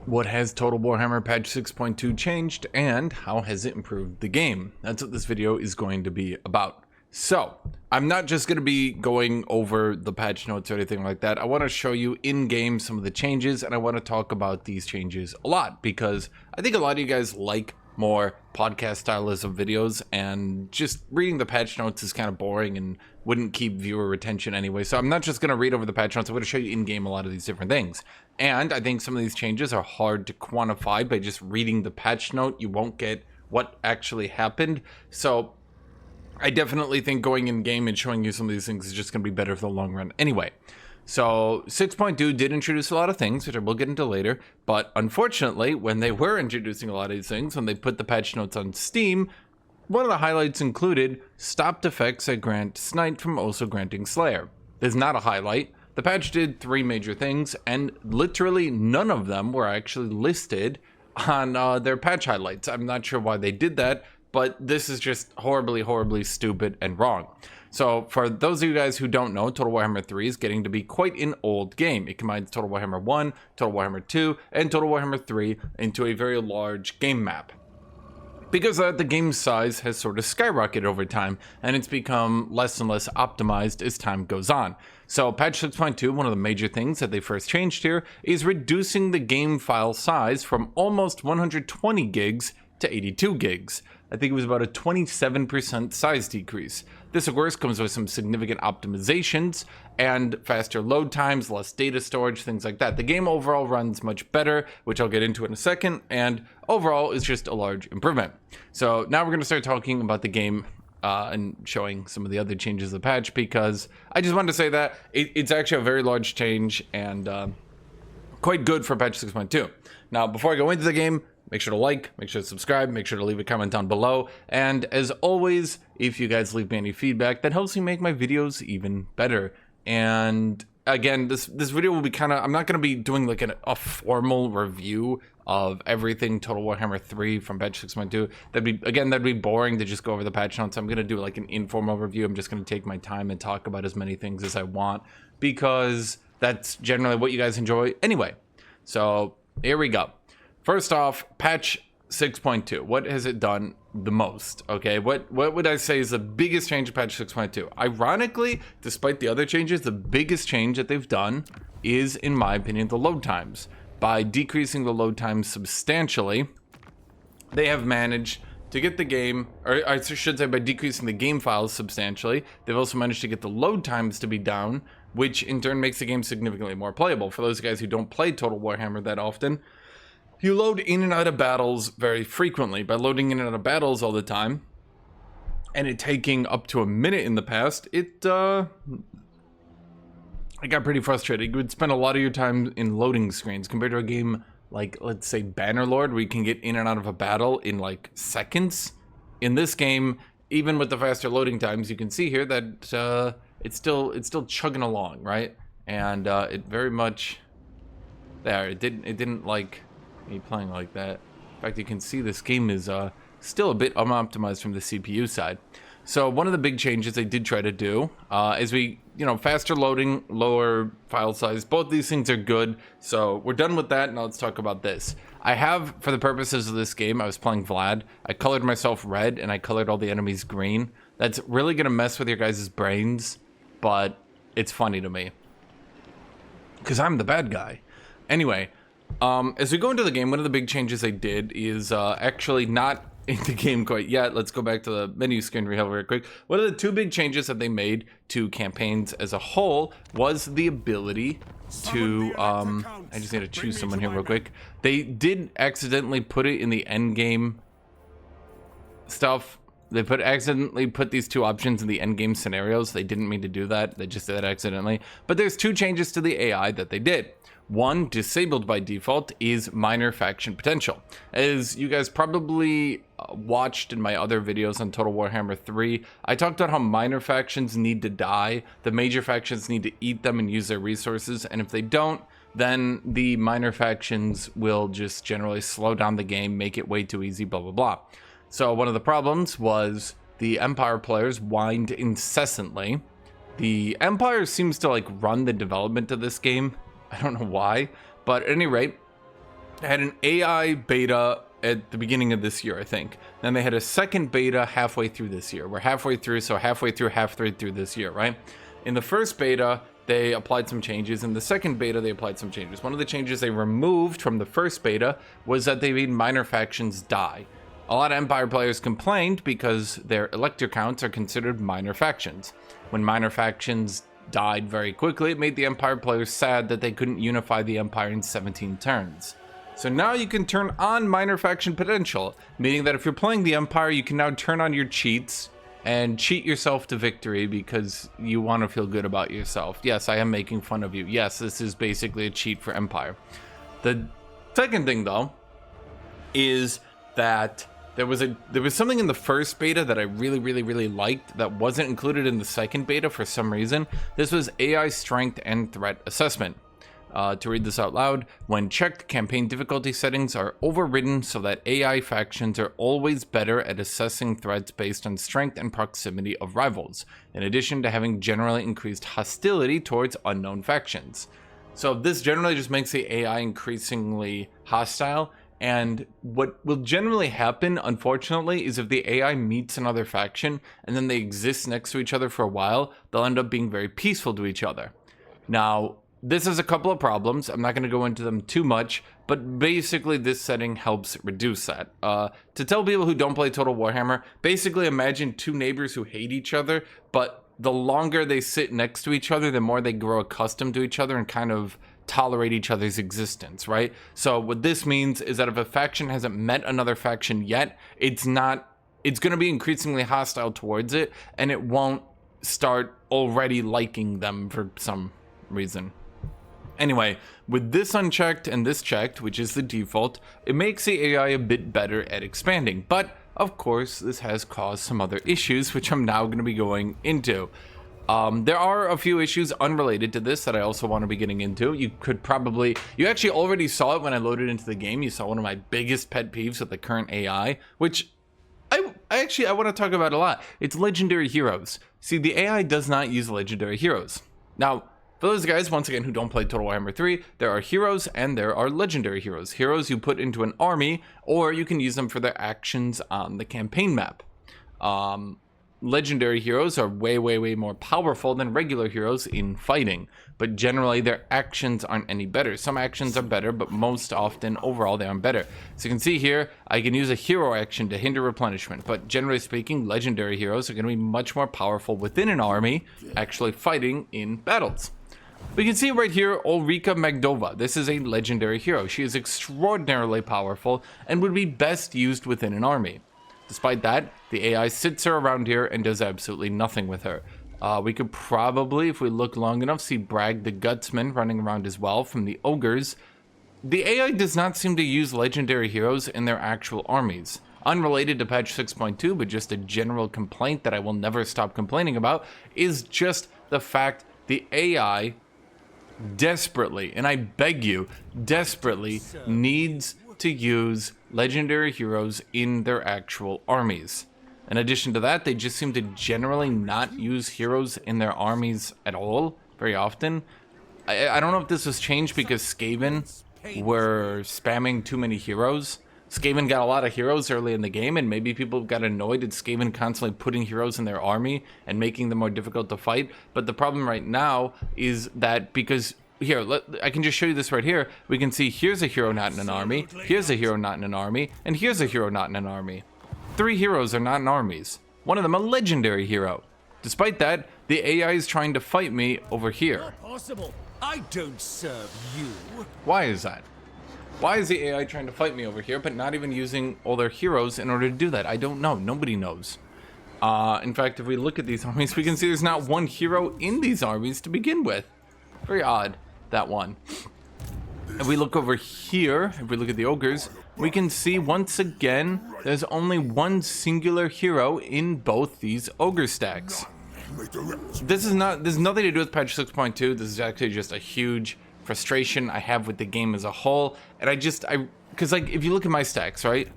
What has Total Warhammer patch 6.2 changed, and how has it improved the game? That's what this video is going to be about. So, I'm not just going to be going over the patch notes or anything like that. I want to show you in-game some of the changes, and I want to talk about these changes a lot, because I think a lot of you guys like more podcast stylism videos, and just reading the patch notes is kind of boring and wouldn't keep viewer retention anyway. So I'm not just going to read over the patch notes. I'm going to show you in-game a lot of these different things. And I think some of these changes are hard to quantify by just reading the patch note. You won't get what actually happened. So I definitely think going in-game and showing you some of these things is just going to be better for the long run anyway. So 6.2 did introduce a lot of things, which I will get into later, but unfortunately, when they were introducing a lot of these things, when they put the patch notes on Steam, one of the highlights included stopped effects that grant Snipe from also granting Slayer. There's not a highlight. The patch did 3 major things, and literally none of them were actually listed on their patch highlights. I'm not sure why they did that, but this is just horribly, horribly stupid and wrong. So for those of you guys who don't know, Total Warhammer 3 is getting to be quite an old game. It combines Total Warhammer 1, Total Warhammer 2, and Total Warhammer 3 into a very large game map. Because of that, the game size has sort of skyrocketed over time, and it's become less and less optimized as time goes on. So patch 6.2, one of the major things that they first changed here, is reducing the game file size from almost 120 gigs to 82 gigs. I think it was about a 27% size decrease. This, of course, comes with some significant optimizations and faster load times, less data storage, things like that. The game overall runs much better, which I'll get into in a second, and overall is just a large improvement. So now we're going to start talking about the game and showing some of the other changes of the patch, because I just wanted to say that it's actually a very large change and quite good for patch 6.2. Now, before I go into the game, make sure to like, make sure to subscribe, make sure to leave a comment down below. And as always, if you guys leave me any feedback, that helps me make my videos even better. And again, this video will be kind of, I'm not going to be doing like a formal review of everything Total Warhammer 3 from patch 6.2. That'd be boring to just go over the patch notes. I'm going to do like an informal review. I'm just going to take my time and talk about as many things as I want, because that's generally what you guys enjoy anyway. So here we go. First off, patch 6.2. What has it done the most? Okay, what would I say is the biggest change of patch 6.2? Ironically, despite the other changes, the biggest change that they've done is, in my opinion, the load times. By decreasing the load times substantially, they have managed to get the game, or I should say by decreasing the game files substantially, they've also managed to get the load times to be down, which in turn makes the game significantly more playable. For those guys who don't play Total Warhammer that often, you load in and out of battles very frequently. By loading in and out of battles all the time, and it taking up to a minute in the past, I got pretty frustrated. You would spend a lot of your time in loading screens compared to a game like, let's say, Bannerlord, where you can get in and out of a battle in like seconds. In this game, even with the faster loading times, you can see here that it's still chugging along, right? And it very much there. It didn't like me playing like that. In fact, you can see this game is still a bit unoptimized from the CPU side. So one of the big changes they did try to do is faster loading, lower file size. Both these things are good. So we're done with that. Now let's talk about this. I have, for the purposes of this game, I was playing Vlad. I colored myself red and I colored all the enemies green. That's really going to mess with your guys' brains, but it's funny to me, because I'm the bad guy. Anyway, as we go into the game, one of the big changes they did is actually not in the game quite yet. Let's go back to the menu screen real quick. One of the 2 big changes that they made to campaigns as a whole was the ability to, I just need to choose someone here real quick. They did accidentally put it in the end game stuff. They accidentally put these 2 options in the end game scenarios. They didn't mean to do that. They just did that accidentally. But there's 2 changes to the AI that they did. One, disabled by default, is minor faction potential. As you guys probably watched in my other videos on Total Warhammer 3, I talked about how minor factions need to die. The major factions need to eat them and use their resources, and if they don't, then the minor factions will just generally slow down the game, make it way too easy, blah, blah, blah. So one of the problems was the Empire players whined incessantly. The Empire seems to like run the development of this game. I don't know why, but at any rate, They had an AI beta at the beginning of this year, I think. Then they had a second beta halfway through this year. We're halfway through, so halfway through this year, right? In the first beta, they applied some changes. In the second beta, they applied some changes. One of the changes they removed from the first beta was that they made minor factions die. A lot of Empire players complained because their elector counts are considered minor factions. When minor factions died very quickly, it made the Empire players sad that they couldn't unify the Empire in 17 turns. So now you can turn on minor faction potential, meaning that if you're playing the Empire, you can now turn on your cheats and cheat yourself to victory because you want to feel good about yourself. Yes, I am making fun of you. Yes, this is basically a cheat for Empire. The second thing, though, is that there was something in the first beta that I really liked that wasn't included in the second beta for some reason. This was AI strength and threat assessment. To read this out loud, when checked, campaign difficulty settings are overridden so that AI factions are always better at assessing threats based on strength and proximity of rivals, in addition to having generally increased hostility towards unknown factions. So this generally just makes the AI increasingly hostile, and what will generally happen, unfortunately, is if the AI meets another faction and then they exist next to each other for a while, they'll end up being very peaceful to each other. Now, this has a couple of problems. I'm not going to go into them too much, but basically this setting helps reduce that. To tell people who don't play Total Warhammer, basically imagine two neighbors who hate each other, but the longer they sit next to each other, the more they grow accustomed to each other and kind of tolerate each other's existence, right? So what this means is that if a faction hasn't met another faction yet, it's going to be increasingly hostile towards it, and it won't start already liking them for some reason. Anyway, with this unchecked and this checked, which is the default, it makes the AI a bit better at expanding. But, of course, this has caused some other issues, which I'm now going to be going into. There are a few issues unrelated to this that I also want to be getting into. You actually already saw it when I loaded into the game. You saw one of my biggest pet peeves with the current AI, which I want to talk about a lot. It's legendary heroes. See, the AI does not use legendary heroes. Now, for those guys, once again, who don't play Total Warhammer 3, there are heroes and there are legendary heroes. Heroes you put into an army, or you can use them for their actions on the campaign map. Legendary heroes are way more powerful than regular heroes in fighting, but generally their actions aren't any better. Some actions are better, but most often, overall, they aren't better. So you can see here, I can use a hero action to hinder replenishment, but generally speaking, legendary heroes are going to be much more powerful within an army, actually fighting in battles. We can see right here, Ulrika Magdova. This is a legendary hero. She is extraordinarily powerful and would be best used within an army. Despite that, the AI sits her around here and does absolutely nothing with her. We could probably, if we look long enough, see Bragg the Gutsman running around as well from the Ogres. The AI does not seem to use legendary heroes in their actual armies. Unrelated to patch 6.2, but just a general complaint that I will never stop complaining about, is just the fact the AI desperately, and I beg you, desperately needs to use legendary heroes in their actual armies. In addition to that, they just seem to generally not use heroes in their armies at all, very often. I don't know if this was changed because Skaven were spamming too many heroes. Skaven got a lot of heroes early in the game, and maybe people got annoyed at Skaven constantly putting heroes in their army and making them more difficult to fight. But the problem right now is that because here, I can just show you this right here. We can see here's a hero not in an army, here's a hero not in an army, and here's a hero not in an army. 3 heroes are not in armies. One of them a legendary hero. Despite that, the AI is trying to fight me over here. Not possible. I don't serve you. Why is that? Why is the AI trying to fight me over here, but not even using all their heroes in order to do that? I don't know. Nobody knows. In fact, if we look at these armies, we can see there's not one hero in these armies to begin with. Very odd, that one. If we look over here, if we look at the ogres, we can see once again, there's only one singular hero in both these ogre stacks. This is nothing to do with patch 6.2. This is actually just a huge frustration I have with the game as a whole, and because like if you look at my stacks, right?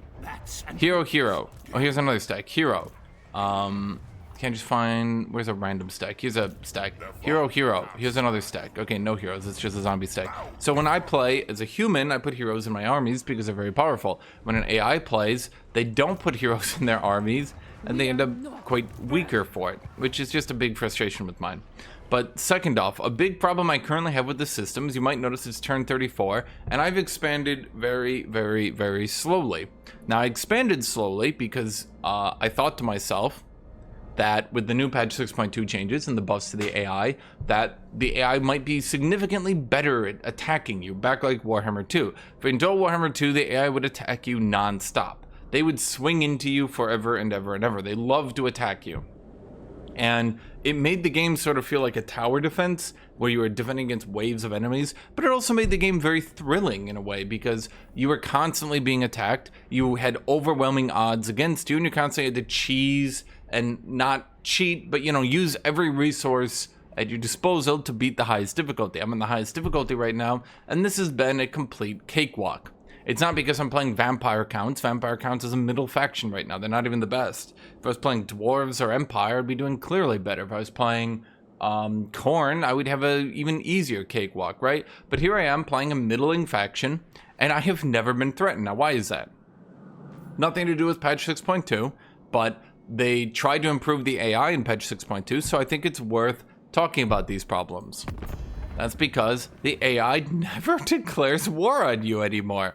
Hero. Oh, here's another stack. Hero, Can't just find, where's a random stack? Here's a stack. Hero, hero. Here's another stack. Okay, no heroes. It's just a zombie stack. So when I play as a human, I put heroes in my armies because they're very powerful. When an AI plays, they don't put heroes in their armies, and they end up quite weaker for it, which is just a big frustration with mine. But second off, a big problem I currently have with the system is you might notice it's turn 34, and I've expanded very, very, very slowly. Now, I expanded slowly because I thought to myself that with the new patch 6.2 changes and the buffs to the AI, that the AI might be significantly better at attacking you, back like Warhammer 2. For until Warhammer 2, the AI would attack you non-stop. They would swing into you forever and ever and ever. They love to attack you. And it made the game sort of feel like a tower defense where you were defending against waves of enemies, but it also made the game very thrilling in a way because you were constantly being attacked, you had overwhelming odds against you, and you constantly had to cheese and not cheat, but, you know, use every resource at your disposal to beat the highest difficulty. I'm in the highest difficulty right now, and this has been a complete cakewalk. It's not because I'm playing vampire counts. Vampire counts is a middle faction right now. They're not even the best. If I was playing dwarves or empire, I'd be doing clearly better. If I was playing Khorne, I would have a even easier cakewalk, right? But here I am playing a middling faction, and I have never been threatened. Now, why is that? Nothing to do with patch 6.2, but they tried to improve the AI in patch 6.2, so I think it's worth talking about these problems. That's because the AI never declares war on you anymore.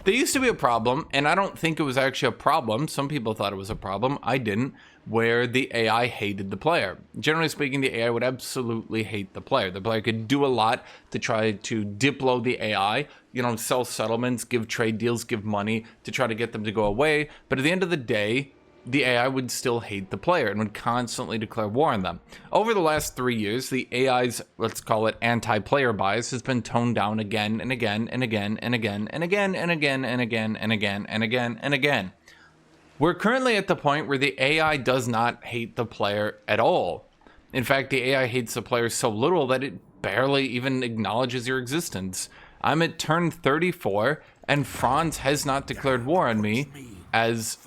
There used to be a problem, and I don't think it was actually a problem. Some people thought it was a problem. I didn't, where the AI hated the player. Generally speaking, the AI would absolutely hate the player. The player could do a lot to try to diplo the AI, you know, sell settlements, give trade deals, give money to try to get them to go away. But at the end of the day, the AI would still hate the player and would constantly declare war on them. Over the last 3 years, the AI's, let's call it anti-player bias, has been toned down again and again and again and again and again and again and again and again and again and again. We're currently at the point where the AI does not hate the player at all. In fact, the AI hates the player so little that it barely even acknowledges your existence. I'm at turn 34, and Franz has not declared war on me, as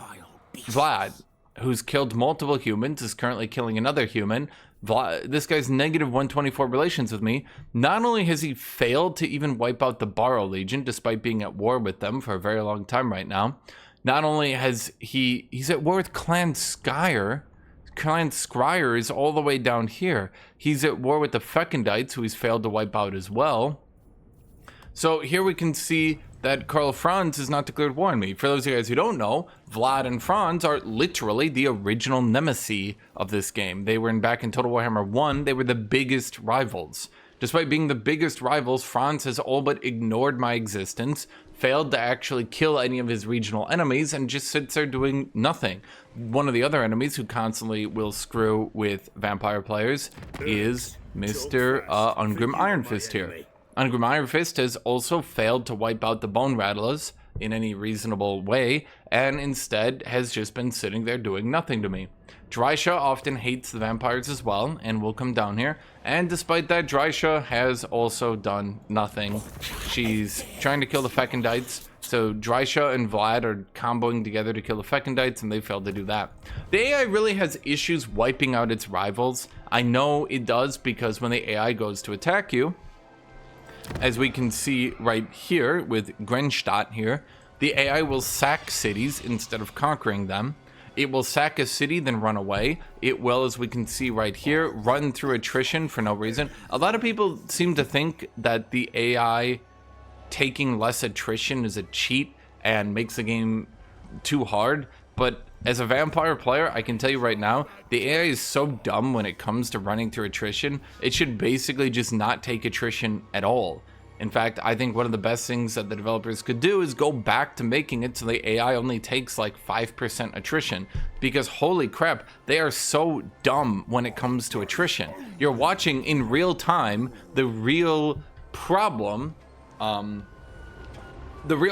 Vlad, who's killed multiple humans, is currently killing another human. This guy's negative 124 relations with me. Not only has he failed to even wipe out the Borrow Legion, despite being at war with them for a very long time right now, not only has he's at war with Clan Skyer. Clan Skyer is all the way down here. He's at war with the Fecundites, who he's failed to wipe out as well. So here we can see that Karl Franz has not declared war on me. For those of you guys who don't know, Vlad and Franz are literally the original nemesis of this game. They were back in Total Warhammer 1, they were the biggest rivals. Despite being the biggest rivals, Franz has all but ignored my existence, failed to actually kill any of his regional enemies, and just sits there doing nothing. One of the other enemies who constantly will screw with vampire players is Mr. Ungrim Iron Fist here. Ungrim Iron Fist has also failed to wipe out the Bone Rattlers in any reasonable way, and instead has just been sitting there doing nothing to me. Drysha often hates the vampires as well, and will come down here, and despite that, Drysha has also done nothing. She's trying to kill the Fecundites, so Drysha and Vlad are comboing together to kill the Fecundites, and they failed to do that. The AI really has issues wiping out its rivals. I know it does, because when the AI goes to attack you, as we can see right here with Grenstadt here, the AI will sack cities instead of conquering them. It will sack a city, then run away. It will, as we can see right here, run through attrition for no reason. A lot of people seem to think that the AI taking less attrition is a cheat and makes the game too hard, but as a vampire player, I can tell you right now, the AI is so dumb when it comes to running through attrition, it should basically just not take attrition at all. In fact, I think one of the best things that the developers could do is go back to making it so the AI only takes like 5% attrition, because holy crap, they are so dumb when it comes to attrition. You're watching in real time the real problem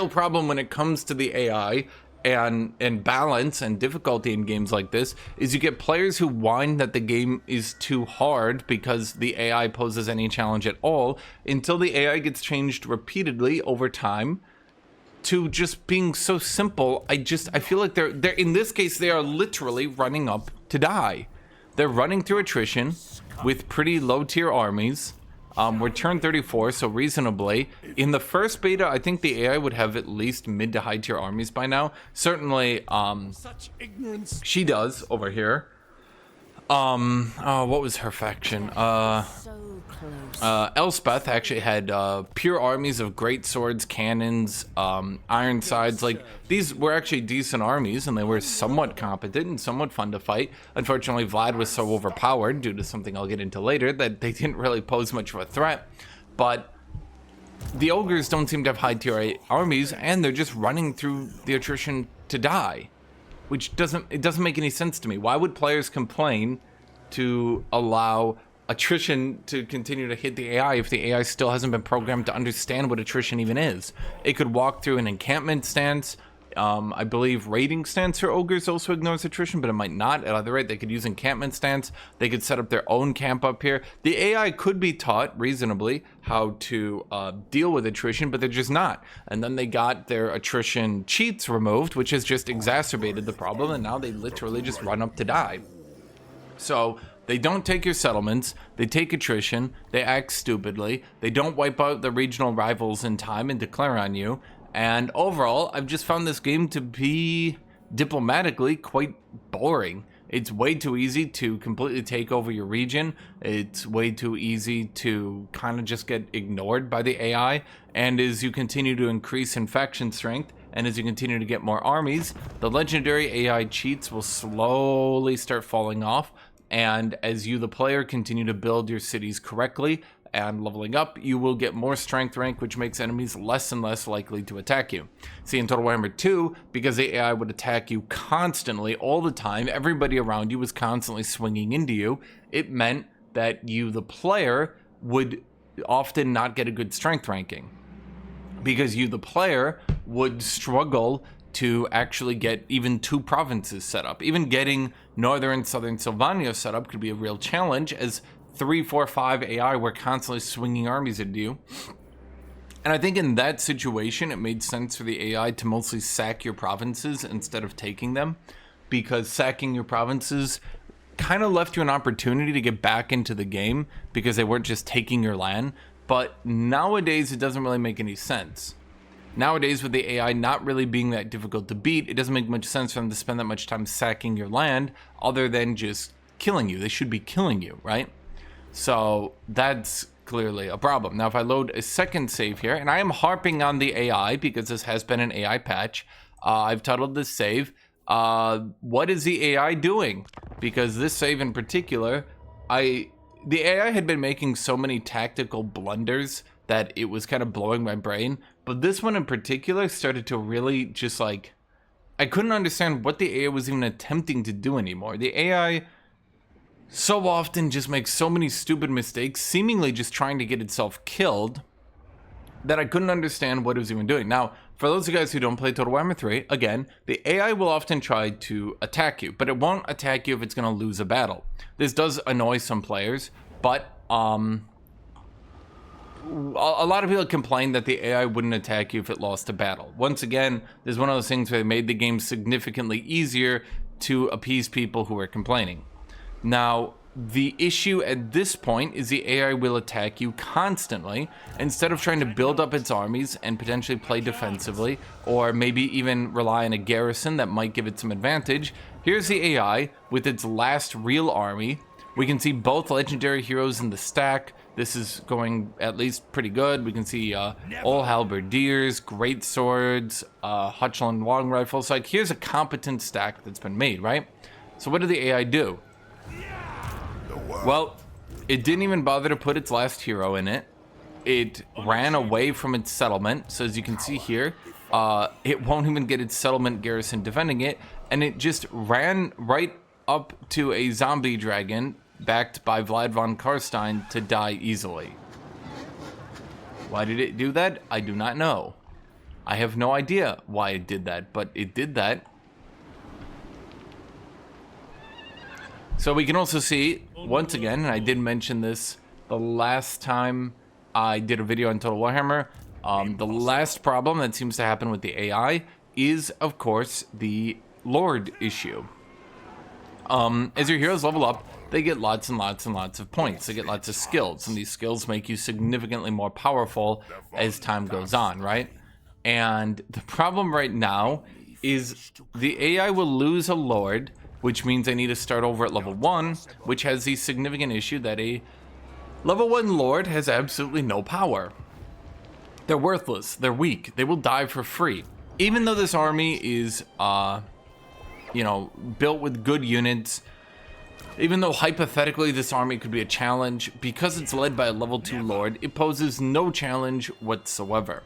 when it comes to the AI and balance and difficulty in games like this is you get players who whine that the game is too hard because the AI poses any challenge at all, until the AI gets changed repeatedly over time to just being so simple. I feel like they're in this case, they are literally running up to die. they're running through attrition with pretty low tier armies. We're turn 34, so reasonably. In the first beta, I think the AI would have at least mid to high tier armies by now. Certainly, Such ignorance. she does over here. Oh, what was her faction? So close. Elspeth actually had pure armies of great swords, cannons, Ironsides. Like, these were actually decent armies, and they were somewhat competent and somewhat fun to fight. Unfortunately, Vlad was so overpowered due to something I'll get into later that they didn't really pose much of a threat. But the ogres don't seem to have high tier armies, and they're just running through the attrition to die, which doesn't make any sense to me. Why would players complain to allow attrition to continue to hit the AI if the AI still hasn't been programmed to understand what attrition even is? It could walk through an encampment stance. I believe raiding stance for ogres also ignores attrition, but it might not. At either rate, they could use encampment stance. They could set up their own camp up here. The AI could be taught reasonably how to deal with attrition, but they're just not. And then they got their attrition cheats removed, which has just exacerbated the problem, and now they literally just run up to die. So they don't take your settlements, they take attrition, they act stupidly, they don't wipe out the regional rivals in time and declare on you. And overall, I've just found this game to be diplomatically quite boring. It's way too easy to completely take over your region. It's way too easy to kind of just get ignored by the AI. And as you continue to increase in faction strength, and as you continue to get more armies, the legendary AI cheats will slowly start falling off. And as you, the player, continue to build your cities correctly and leveling up, you will get more strength rank, which makes enemies less and less likely to attack you. See, in Total Warhammer 2, because the AI would attack you constantly, all the time, everybody around you was constantly swinging into you, it meant that you, the player, would often not get a good strength ranking. Because you, the player, would struggle to actually get even 2 provinces set up. Even getting northern and southern Sylvania set up could be a real challenge, as 3, 4, 5 AI were constantly swinging armies into you. And I think in that situation, it made sense for the AI to mostly sack your provinces instead of taking them, because sacking your provinces kind of left you an opportunity to get back into the game because they weren't just taking your land. But nowadays, it doesn't really make any sense. Nowadays, with the AI not really being that difficult to beat, it doesn't make much sense for them to spend that much time sacking your land other than just killing you. They should be killing you, right? So that's clearly a problem. Now, if I load a second save here, and I am harping on the AI because this has been an AI patch, I've titled this save, what is the AI doing? Because this save in particular, the AI had been making so many tactical blunders that it was kind of blowing my brain. But this one in particular started to really just like, I couldn't understand what the AI was even attempting to do anymore. The AI so often just makes so many stupid mistakes, seemingly just trying to get itself killed, that I couldn't understand what it was even doing. Now, for those of you guys who don't play Total Warhammer 3, again, the AI will often try to attack you, but it won't attack you if it's going to lose a battle. This does annoy some players, but a lot of people complain that the AI wouldn't attack you if it lost a battle. Once again, this is one of those things where they made the game significantly easier to appease people who are complaining. Now, the issue at this point is the AI will attack you constantly instead of trying to build up its armies and potentially play defensively, or maybe even rely on a garrison that might give it some advantage. Here's the AI with its last real army. We can see both legendary heroes in the stack. This is going at least pretty good. We can see all halberdiers, great swords, Hutchland long rifles. Like, here's a competent stack that's been made, right? So what did the AI do? Well, it didn't even bother to put its last hero in it. It ran away from its settlement. So as you can see here, it won't even get its settlement garrison defending it. And it just ran right up to a zombie dragon backed by Vlad von Karstein to die easily. Why did it do that? I do not know. I have no idea why it did that, but it did that. So we can also see, once again, and I did mention this the last time I did a video on Total Warhammer, the last problem that seems to happen with the AI is, of course, the Lord issue. As your heroes level up, they get lots and lots and lots of points. They get lots of skills, and these skills make you significantly more powerful as time goes on, right? And the problem right now is the AI will lose a lord, which means I need to start over at level 1, which has the significant issue that a level 1 lord has absolutely no power. They're worthless, they're weak, they will die for free. Even though this army is, you know, built with good units, even though hypothetically this army could be a challenge, because it's led by a level 2 lord, it poses no challenge whatsoever.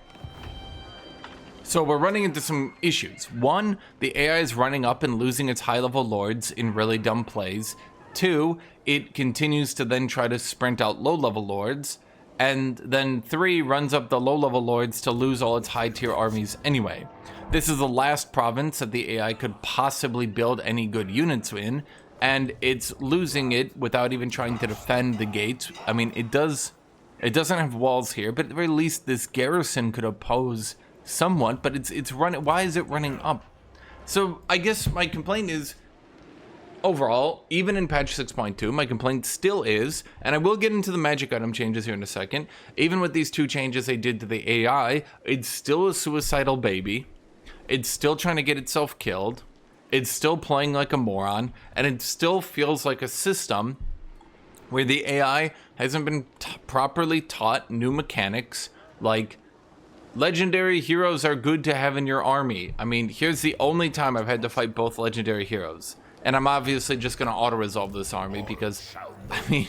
So we're running into some issues. One, the AI is running up and losing its high-level lords in really dumb plays. Two, it continues to then try to sprint out low-level lords. And then 3, runs up the low-level lords to lose all its high-tier armies anyway. This is the last province that the AI could possibly build any good units in, and it's losing it without even trying to defend the gates. I mean, it doesn't have walls here, but at the very least this garrison could oppose somewhat, but it's running. Why is it running up? So I guess my complaint is, overall, even in patch 6.2, my complaint still is, and I will get into the magic item changes here in a second, even with these 2 changes they did to the AI, it's still a suicidal baby. It's still trying to get itself killed. It's still playing like a moron, and it still feels like a system where the AI hasn't been properly taught new mechanics, like legendary heroes are good to have in your army. I mean, here's the only time I've had to fight both legendary heroes. And I'm obviously just going to auto-resolve this army because, I mean,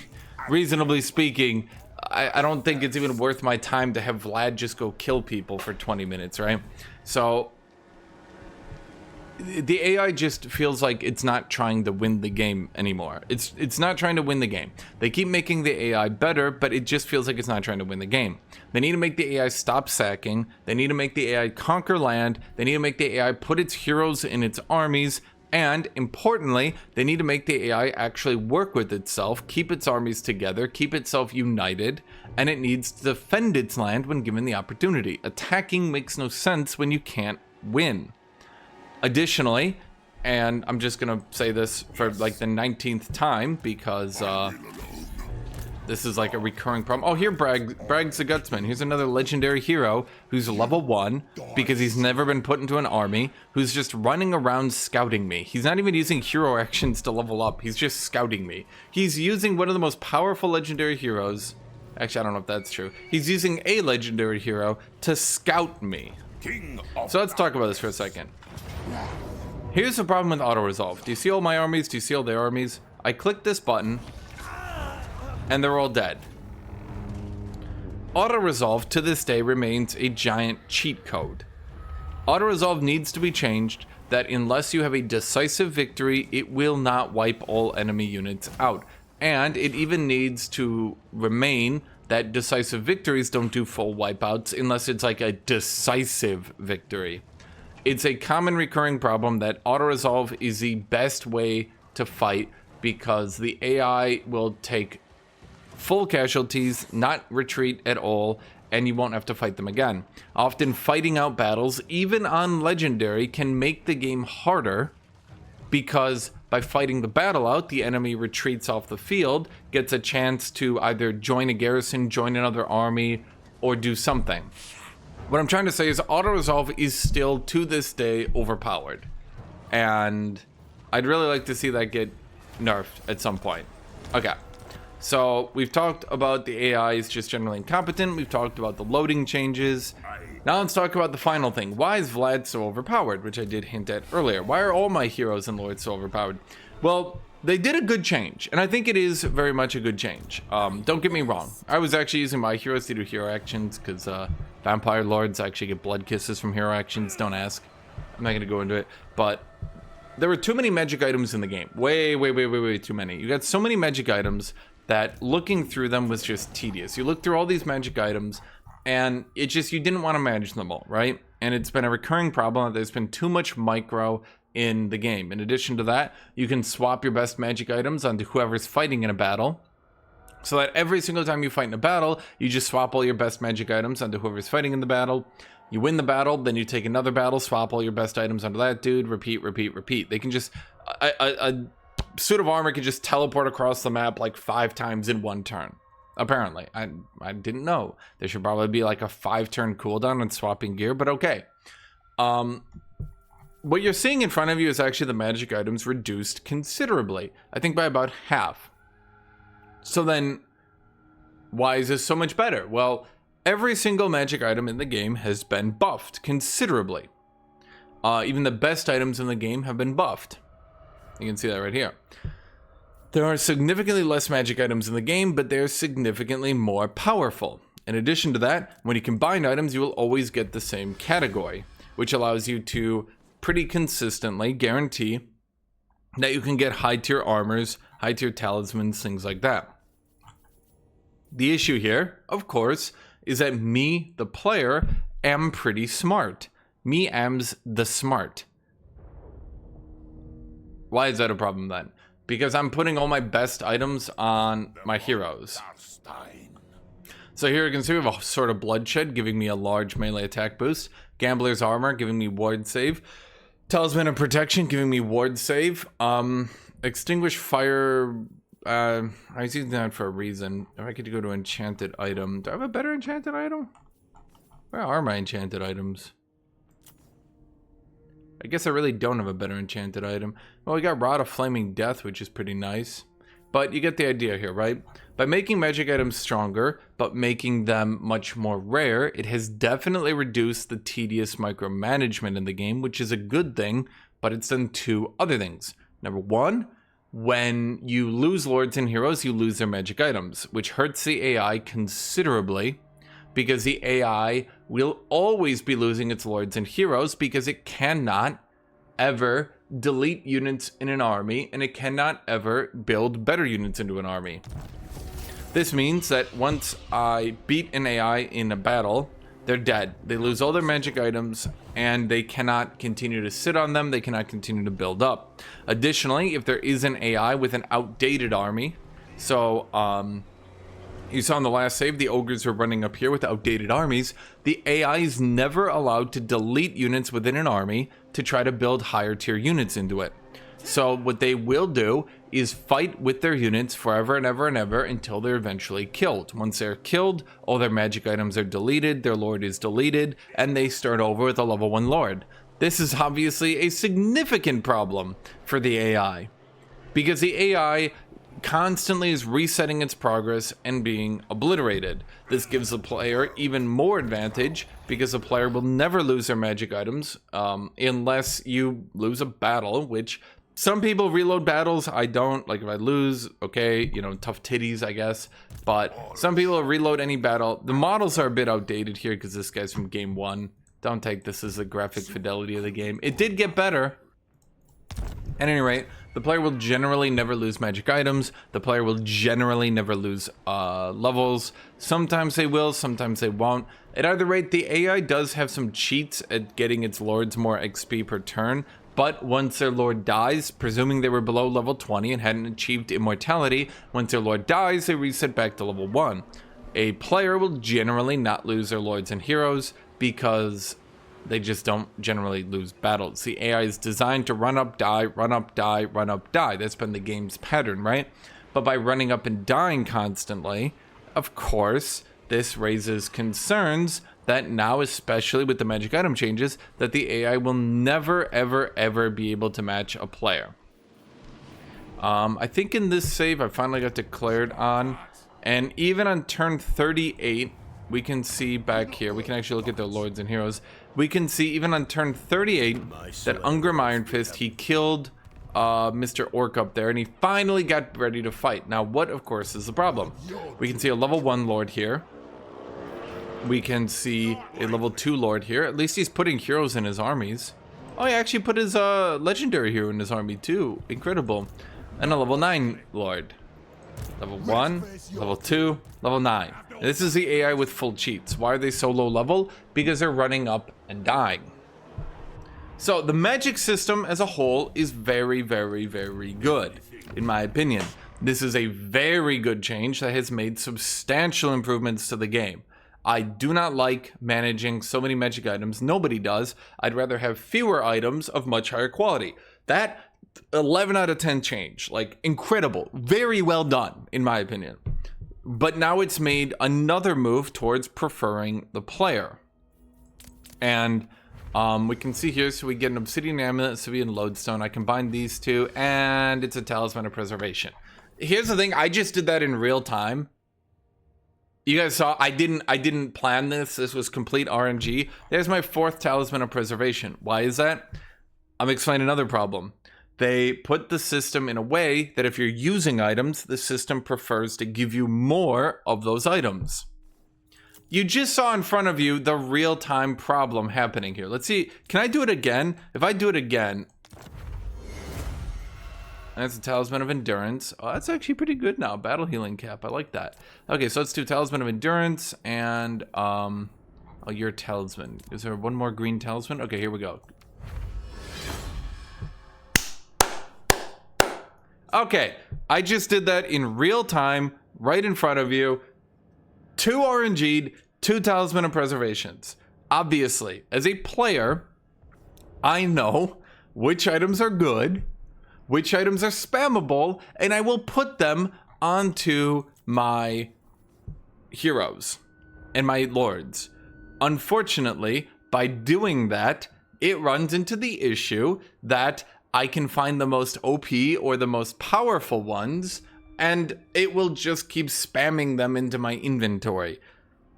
reasonably speaking, I don't think it's even worth my time to have Vlad just go kill people for 20 minutes, right? So the AI just feels like it's not trying to win the game anymore. It's not trying to win the game. They keep making the AI better, but it just feels like it's not trying to win the game. They need to make the AI stop sacking. They need to make the AI conquer land. They need to make the AI put its heroes in its armies. And importantly, they need to make the AI actually work with itself, keep its armies together, keep itself united, and it needs to defend its land when given the opportunity. Attacking makes no sense when you can't win. Additionally, and I'm just gonna say this for like the 19th time because this is like a recurring problem. Oh, here Bragg's the Gutsman. Here's another legendary hero who's level 1 because he's never been put into an army, who's just running around scouting me. He's not even using hero actions to level up. He's just scouting me. He's using one of the most powerful legendary heroes. Actually, I don't know if that's true. He's using a legendary hero to scout me. So let's talk about this for a second. Here's the problem with auto-resolve. Do you see all my armies? Do you see all their armies? I click this button, and they're all dead. Auto-resolve to this day remains a giant cheat code. Auto-resolve needs to be changed that unless you have a decisive victory, it will not wipe all enemy units out. And it even needs to remain that decisive victories don't do full wipeouts unless it's like a decisive victory. It's a common recurring problem that auto-resolve is the best way to fight because the AI will take full casualties, not retreat at all, and you won't have to fight them again. Often fighting out battles, even on legendary, can make the game harder because by fighting the battle out, the enemy retreats off the field, gets a chance to either join a garrison, join another army, or do something. What I'm trying to say is auto-resolve is still, to this day, overpowered. And I'd really like to see that get nerfed at some point. Okay. So we've talked about the AI is just generally incompetent. We've talked about the loading changes. Now let's talk about the final thing. Why is Vlad so overpowered? Which I did hint at earlier. Why are all my heroes and lords so overpowered? Well, they did a good change, and I think it is very much a good change. Don't get me wrong. I was actually using my heroes to do hero actions because vampire lords actually get blood kisses from hero actions. Don't ask. I'm not going to go into it. But there were too many magic items in the game. Way too many. You got so many magic items that looking through them was just tedious. You look through all these magic items, and it just, you didn't want to manage them all, right? And it's been a recurring problem that there's been too much micro in the game. In addition to that, you can swap your best magic items onto whoever's fighting in a battle, so that every single time you fight in a battle, you just swap all your best magic items onto whoever's fighting in the battle. You win the battle, then you take another battle, swap all your best items onto that dude, repeat. They can just, a suit of armor can just teleport across the map like 5 times in 1 turn. Apparently. I didn't know. There should probably be like a 5-turn cooldown on swapping gear, but okay. What you're seeing in front of you is actually the magic items reduced considerably. I think by about half. So then, why is this so much better? Well, every single magic item in the game has been buffed considerably. Even the best items in the game have been buffed. You can see that right here. There are significantly less magic items in the game, but they're significantly more powerful. In addition to that, when you combine items, you will always get the same category, which allows you to pretty consistently guarantee that you can get high-tier armors, high-tier talismans, things like that. The issue here, of course, is that me, the player, am pretty smart. Me am's the smart. Why is that a problem then? Because I'm putting all my best items on my heroes. So here you can see we have a sort of bloodshed giving me a large melee attack boost. Gambler's armor giving me ward save. Talisman of protection giving me ward save. Extinguish fire. I was using that for a reason. If I could go to enchanted item. Do I have a better enchanted item? Where are my enchanted items? I guess I really don't have a better enchanted item. Well, we got Rod of Flaming Death, which is pretty nice. But you get the idea here, right? By making magic items stronger, but making them much more rare, it has definitely reduced the tedious micromanagement in the game, which is a good thing, but it's done 2 other things. Number 1, when you lose lords and heroes, you lose their magic items, which hurts the AI considerably, because the AI will always be losing its lords and heroes because it cannot ever delete units in an army, and it cannot ever build better units into an army. This means that once I beat an AI in a battle, they're dead. They lose all their magic items, and they cannot continue to sit on them. They cannot continue to build up. Additionally, if there is an AI with an outdated army, so you saw in the last save, the ogres were running up here with outdated armies. The AI is never allowed to delete units within an army to try to build higher tier units into it. So what they will do is fight with their units forever and ever and ever until they're eventually killed. Once they're killed, all their magic items are deleted, their lord is deleted, and they start over with a level 1 lord. This is obviously a significant problem for the AI, because the AI constantly is resetting its progress and being obliterated. This gives the player even more advantage because the player will never lose their magic items unless you lose a battle, which some people reload battles. I don't. Like if I lose, okay, you know, tough titties, I guess. But some people reload any battle. The models are a bit outdated here because this guy's from game 1. Don't take this as the graphic fidelity of the game. It did get better. At any rate, the player will generally never lose magic items. The player will generally never lose levels. Sometimes they will, sometimes they won't. At either rate, the AI does have some cheats at getting its lords more XP per turn. But once their lord dies, presuming they were below level 20 and hadn't achieved immortality, once their lord dies, they reset back to level 1. A player will generally not lose their lords and heroes because they just don't generally lose battles. The AI is designed to run up, die, run up, die, run up, die. That's been the game's pattern, right? But by running up and dying constantly, of course, this raises concerns that now, especially with the magic item changes, that the AI will never, ever, ever be able to match a player. I think in this save, I finally got declared on, and even on turn 38, we can see back here, we can actually look at the lords and heroes. We can see even on turn 38 that Ungrim Ironfist, he killed Mr. Orc up there, and he finally got ready to fight. Now, what, of course, is the problem? We can see a level 1 lord here. We can see a level 2 lord here. At least he's putting heroes in his armies. Oh, he actually put his legendary hero in his army too. Incredible. And a level 9 lord. Level 1, level 2, level 9. This is the AI with full cheats. Why are they so low level? Because they're running up and dying. So the magic system as a whole is very, very, very good, in my opinion. This is a very good change that has made substantial improvements to the game. I do not like managing so many magic items. Nobody does. I'd rather have fewer items of much higher quality. That 11 out of 10 change. Like, incredible. Very well done, in my opinion. But now it's made another move towards preferring the player. And we can see here, so we get an Obsidian Amulet, Civian Lodestone. I combine these two, and it's a Talisman of Preservation. Here's the thing, I just did that in real time. You guys saw, I didn't plan this. This was complete RNG. There's my 4th Talisman of Preservation. Why is that? I'm explaining another problem. They put the system in a way that if you're using items, the system prefers to give you more of those items. You just saw in front of you the real-time problem happening here. Let's see, can I do it again? If I do it again, that's a Talisman of Endurance. Oh, that's actually pretty good now. Battle Healing Cap, I like that. Okay, so let's do Talisman of Endurance and, oh, your Talisman. Is there one more green Talisman? Okay, here we go. Okay, I just did that in real time, right in front of you. 2 RNG'd, 2 Talisman of Preservations. Obviously, as a player, I know which items are good, which items are spammable, and I will put them onto my heroes and my lords. Unfortunately, by doing that, it runs into the issue that I can find the most OP or the most powerful ones, and it will just keep spamming them into my inventory.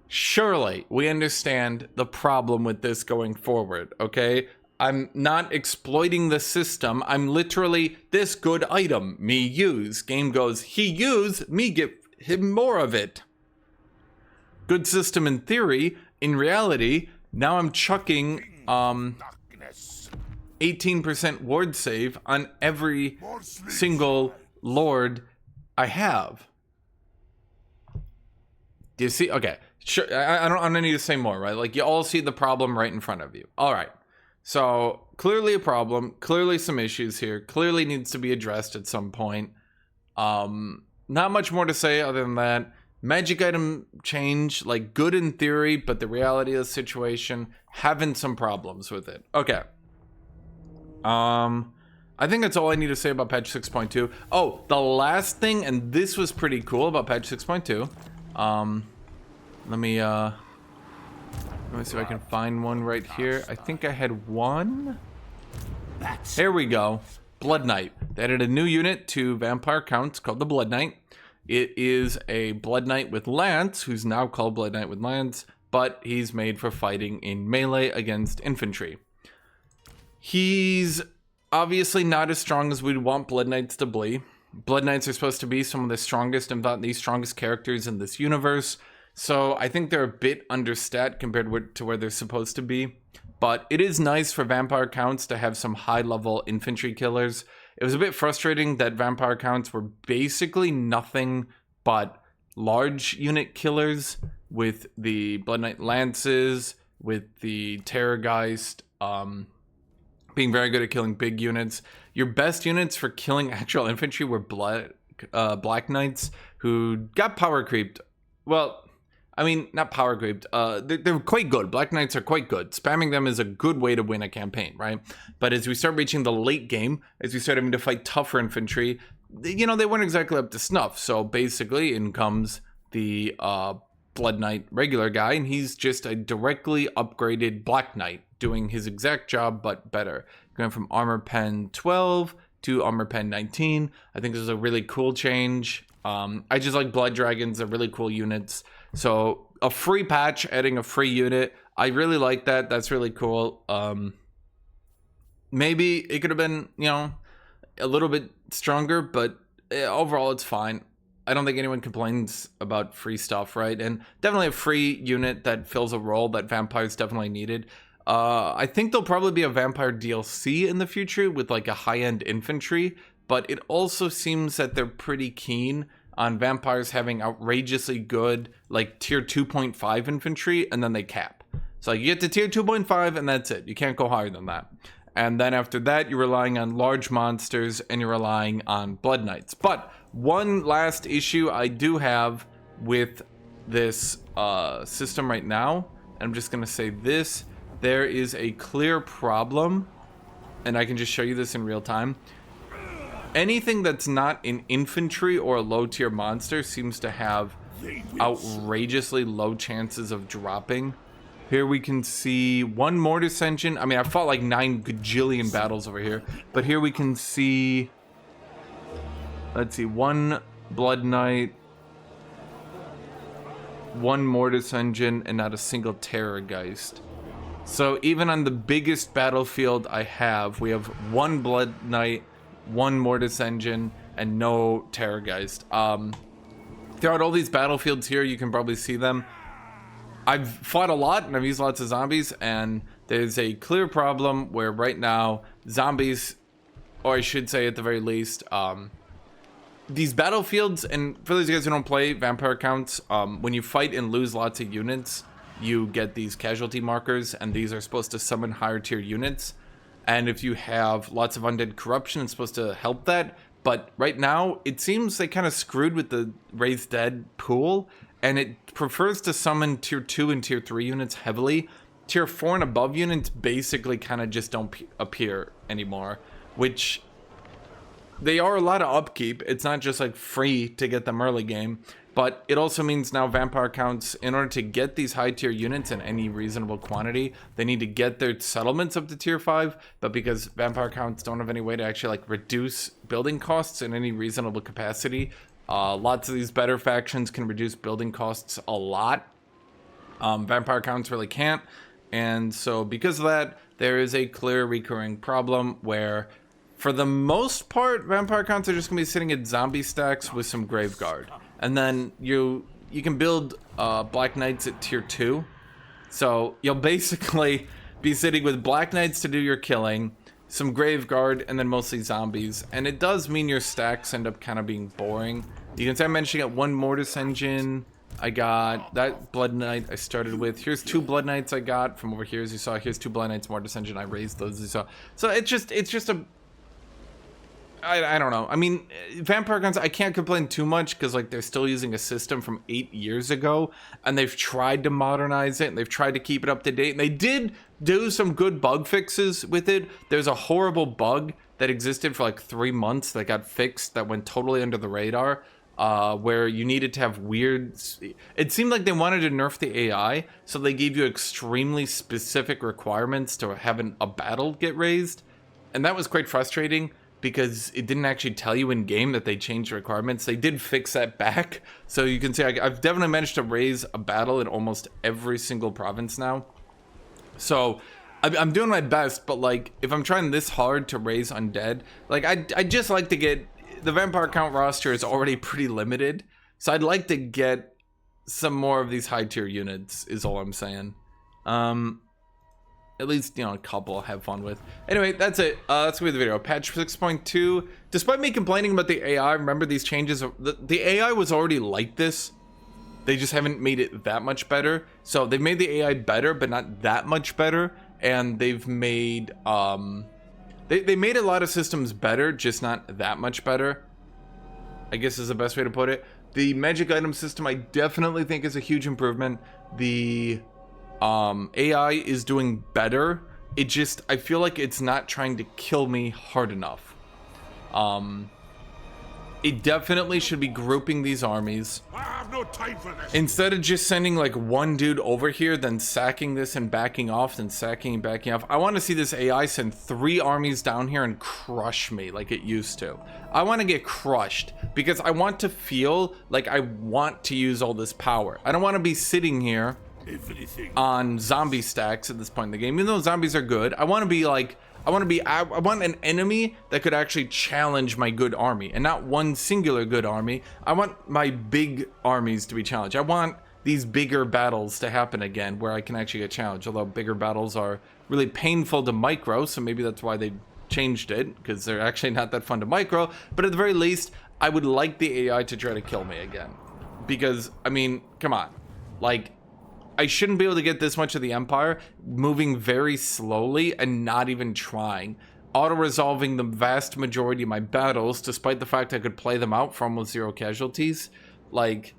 Surely, we understand the problem with this going forward, okay? I'm not exploiting the system. I'm literally, this good item, me use. Game goes, he use, me give him more of it. Good system in theory. In reality, now I'm chucking 18% ward save on every single lord I have. Do you see? Okay, sure. I don't need to say more, right? Like, you all see the problem right in front of you. All right. So clearly a problem, clearly some issues here, clearly needs to be addressed at some point. Not much more to say other than that. Magic item change, like, good in theory, but the reality of the situation, having some problems with it. Okay. I think that's all I need to say about patch 6.2. Oh, the last thing, and this was pretty cool about patch 6.2. Let me see if I can find one right here. I think I had one. There we go. Blood Knight. They added a new unit to vampire counts called the Blood Knight. It is a Blood Knight with Lance, who's now called Blood Knight with Lance, but he's made for fighting in melee against infantry. He's obviously not as strong as we'd want Blood Knights to be. Blood Knights are supposed to be some of the strongest, if not the strongest characters in this universe. So I think they're a bit understat compared to where they're supposed to be. But it is nice for vampire counts to have some high-level infantry killers. It was a bit frustrating that vampire counts were basically nothing but large unit killers with the Blood Knight Lances, with the Terrorgeist, being very good at killing big units. Your best units for killing actual infantry were Black Knights, who got power creeped. Well, I mean, not power creeped. They're quite good. Black Knights are quite good. Spamming them is a good way to win a campaign, right? But as we start reaching the late game, as we start having to fight tougher infantry, you know, they weren't exactly up to snuff. So basically, in comes the Blood Knight regular guy, and he's just a directly upgraded Black Knight, doing his exact job, but better. Going from Armor Pen 12 to Armor Pen 19. I think this is a really cool change. I just like Blood Dragons. They're really cool units. So a free patch, adding a free unit. I really like that. That's really cool. Maybe it could have been, you know, a little bit stronger, but overall it's fine. I don't think anyone complains about free stuff, right? And definitely a free unit that fills a role that vampires definitely needed. I think there'll probably be a vampire DLC in the future with like a high-end infantry, but it also seems that they're pretty keen on vampires having outrageously good like tier 2.5 infantry, and then they cap. So you get to tier 2.5 and that's it. You can't go higher than that. And then after that, you're relying on large monsters and you're relying on Blood Knights. But one last issue I do have with this system right now, and I'm just gonna say this, there is a clear problem, and I can just show you this in real time. anything that's not an infantry or a low tier monster seems to have outrageously low chances of dropping. Here we can see one mortis engine. I mean, I fought like 9 gajillion battles over here, but here we can see, let's see, 1 blood knight, 1 mortis engine, and not a single terrorgeist. So even on the biggest battlefield I have, we have 1 blood knight, 1 mortis engine, and no terrorgeist. Throughout all these battlefields here, you can probably see them. I've fought a lot and I've used lots of zombies, and there's a clear problem where right now zombies, or I should say at the very least, these battlefields, and for those of you guys who don't play vampire accounts, when you fight and lose lots of units, you get these casualty markers, and these are supposed to summon higher tier units. And if you have lots of undead corruption, it's supposed to help that. But right now, it seems they kind of screwed with the raised dead pool, and it prefers to summon tier 2 and tier 3 units heavily. Tier 4 and above units basically kind of just don't appear anymore, which they are a lot of upkeep. It's not just like free to get them early game, but it also means now vampire accounts, in order to get these high tier units in any reasonable quantity, they need to get their settlements up to tier 5, but because vampire accounts don't have any way to actually like reduce building costs in any reasonable capacity, lots of these better factions can reduce building costs a lot. Vampire accounts really can't, and so because of that, there is a clear recurring problem where, for the most part, vampire accounts are just gonna be sitting at zombie stacks with some graveguard, and then you can build black knights at tier 2, so you'll basically be sitting with black knights to do your killing, some graveguard, and then mostly zombies. And it does mean your stacks end up kind of being boring. You can see I managed to get 1 mortis engine. I got that blood knight I started with. Here's 2 blood knights I got from over here, as you saw. Here's 2 blood knights, mortis engine. I raised those, as you saw. So it's just a, I don't know. I mean, vampire guns, I can't complain too much because like they're still using a system from 8 years ago, and they've tried to modernize it, and they've tried to keep it up to date, and they did do some good bug fixes with it. There's a horrible bug that existed for like 3 months that got fixed that went totally under the radar, where you needed to have weird, it seemed like they wanted to nerf the AI, so they gave you extremely specific requirements to have a battle get raised, and that was quite frustrating because it didn't actually tell you in game that they changed the requirements. They did fix that back, so you can see I've definitely managed to raise a battle in almost every single province now. So I'm doing my best, but like if I'm trying this hard to raise undead, like I just like to get, the vampire count roster is already pretty limited, so I'd like to get some more of these high tier units is all I'm saying. At least, you know, a couple have fun with. Anyway, that's it. That's gonna be the video. Patch 6.2. Despite me complaining about the AI, remember these changes, the AI was already like this. They just haven't made it that much better. So they've made the AI better, but not that much better. And they've made, they made a lot of systems better, just not that much better, I guess is the best way to put it. The magic item system I definitely think is a huge improvement. The AI is doing better. It just, I feel like it's not trying to kill me hard enough. It definitely should be grouping these armies. I have no time for this. Instead of just sending like one dude over here, then sacking this and backing off, then sacking and backing off. I want to see this AI send 3 armies down here and crush me like it used to. I want to get crushed because I want to feel like I want to use all this power. I don't want to be sitting here on zombie stacks at this point in the game. Even though zombies are good, I want to be like, I want an enemy that could actually challenge my good army, and not one singular good army. I want my big armies to be challenged. I want these bigger battles to happen again where I can actually get challenged, although bigger battles are really painful to micro, so maybe that's why they changed it, because they're actually not that fun to micro. But at the very least, I would like the AI to try to kill me again, because I mean, come on, like, I shouldn't be able to get this much of the Empire moving very slowly and not even trying. Auto-resolving the vast majority of my battles, despite the fact I could play them out for almost 0 casualties. Like,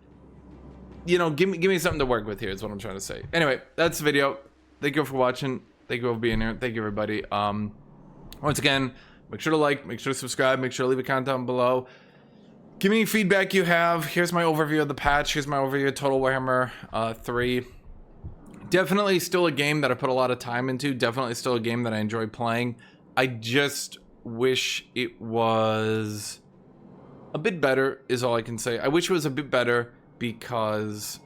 you know, give me something to work with here is what I'm trying to say. Anyway, that's the video. Thank you for watching. Thank you for being here. Thank you, everybody. Once again, make sure to like, make sure to subscribe, make sure to leave a comment down below. Give me any feedback you have. Here's my overview of the patch. Here's my overview of Total Warhammer 3. Definitely still a game that I put a lot of time into. Definitely still a game that I enjoy playing. I just wish it was a bit better, is all I can say. I wish it was a bit better because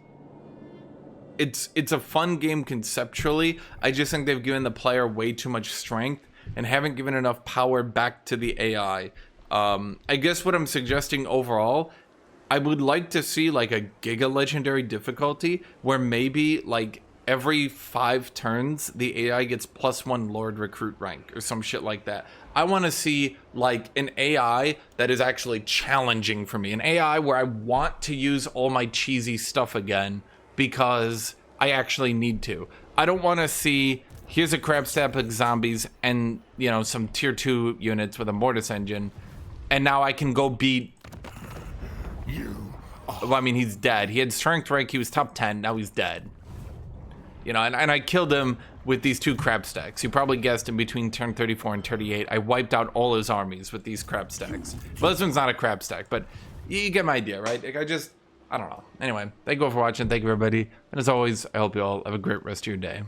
it's a fun game conceptually. I just think they've given the player way too much strength and haven't given enough power back to the AI. I guess what I'm suggesting overall, I would like to see like a Giga Legendary difficulty where maybe like every 5 turns the AI gets +1 Lord Recruit rank or some shit like that. I want to see like an AI that is actually challenging for me. An AI where I want to use all my cheesy stuff again because I actually need to. I don't want to see, here's a crab stack of zombies and, you know, some tier 2 units with a mortis engine, and now I can go beat... Well, I mean, he's dead. He had strength rank, he was top 10, now he's dead. You know, and I killed him with these 2 crab stacks. You probably guessed in between turn 34 and 38, I wiped out all his armies with these crab stacks. Well, this one's not a crab stack, but you get my idea, right? Like, I don't know. Anyway, thank you all for watching. Thank you, everybody. And as always, I hope you all have a great rest of your day.